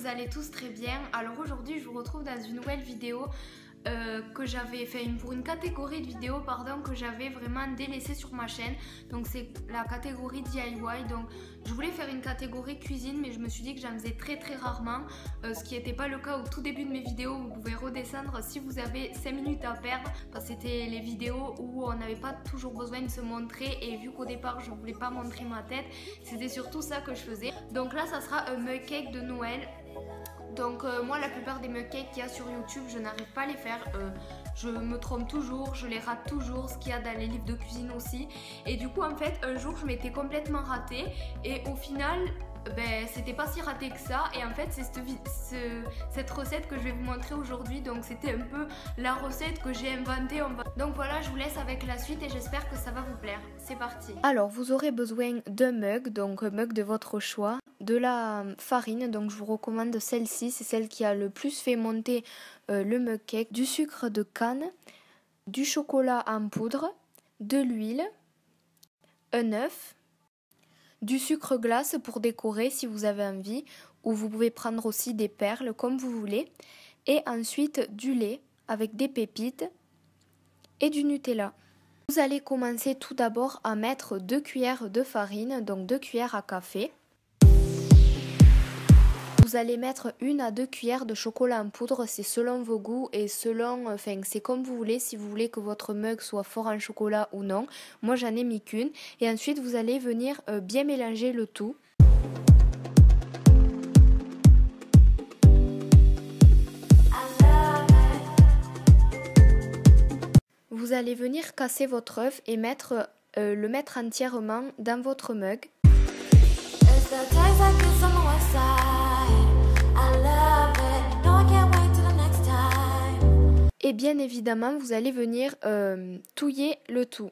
vous allez tous très bien. Alors aujourd'hui je vous retrouve dans une nouvelle vidéo que j'avais fait pour une catégorie de vidéos que j'avais vraiment délaissée sur ma chaîne. Donc c'est la catégorie DIY. Donc je voulais faire une catégorie cuisine, mais je me suis dit que j'en faisais très rarement, ce qui n'était pas le cas au tout début de mes vidéos. Vous pouvez redescendre si vous avez 5 minutes à perdre, parce que c'était les vidéos où on n'avait pas toujours besoin de se montrer, et vu qu'au départ je voulais pas montrer ma tête, c'était surtout ça que je faisais. Donc là ça sera un mug cake de Noël. Donc moi la plupart des mug cakes qu'il y a sur YouTube, je n'arrive pas à les faire, je me trompe toujours, je les rate toujours, ce qu'il y a dans les livres de cuisine aussi. Et du coup en fait un jour je m'étais complètement ratée, et au final c'était pas si raté que ça. Et en fait c'est cette recette que je vais vous montrer aujourd'hui. Donc c'était un peu la recette que j'ai inventée. Donc voilà, je vous laisse avec la suite et j'espère que ça va vous plaire. C'est parti. Alors vous aurez besoin d'un mug, donc un mug de votre choix, de la farine, donc je vous recommande celle-ci, c'est celle qui a le plus fait monter le mug cake, du sucre de canne, du chocolat en poudre, de l'huile, un œuf, du sucre glace pour décorer si vous avez envie, ou vous pouvez prendre aussi des perles comme vous voulez, et ensuite du lait avec des pépites et du Nutella. Vous allez commencer tout d'abord à mettre 2 cuillères de farine, donc 2 cuillères à café. Vous allez mettre 1 à 2 cuillères de chocolat en poudre, c'est selon vos goûts et selon, c'est comme vous voulez, si vous voulez que votre mug soit fort en chocolat ou non. Moi j'en ai mis qu'une. Et ensuite vous allez venir bien mélanger le tout. Vous allez venir casser votre œuf et le mettre entièrement dans votre mug. Et bien évidemment, vous allez venir touiller le tout.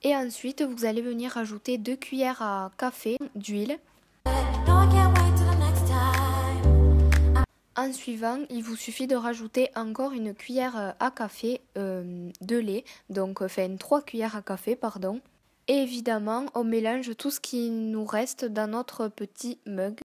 Et ensuite, vous allez venir ajouter 2 cuillères à café d'huile. En suivant, il vous suffit de rajouter encore 1 cuillère à café de lait, donc 3 cuillères à café, pardon. Et évidemment, on mélange tout ce qui nous reste dans notre petit mug.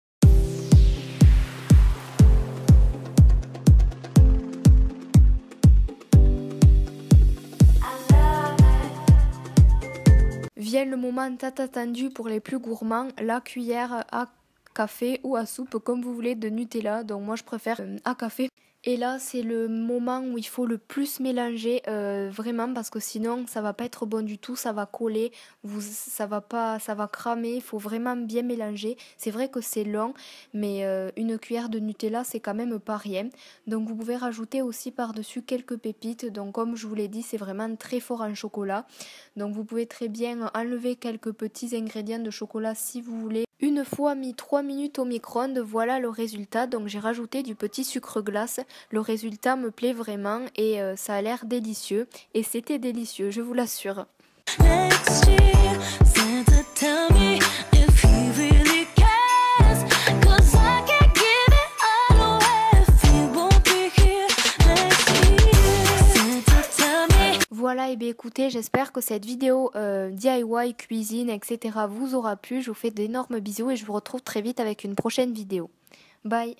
Vient le moment tant attendu pour les plus gourmands, la cuillère à café ou à soupe comme vous voulez de Nutella, donc moi je préfère à café. Et là c'est le moment où il faut le plus mélanger vraiment, parce que sinon ça va pas être bon du tout, ça va coller, ça va cramer. Il faut vraiment bien mélanger. C'est vrai que c'est long, mais 1 cuillère de Nutella c'est quand même pas rien. Donc vous pouvez rajouter aussi par dessus quelques pépites, donc comme je vous l'ai dit c'est vraiment très fort en chocolat, donc vous pouvez très bien enlever quelques petits ingrédients de chocolat si vous voulez. Une fois mis 3 minutes au micro-ondes, voilà le résultat. Donc j'ai rajouté du petit sucre glace. Le résultat me plaît vraiment et ça a l'air délicieux. Et c'était délicieux, je vous l'assure. Voilà, et bien écoutez, j'espère que cette vidéo DIY, cuisine, etc. vous aura plu. Je vous fais d'énormes bisous et je vous retrouve très vite avec une prochaine vidéo. Bye!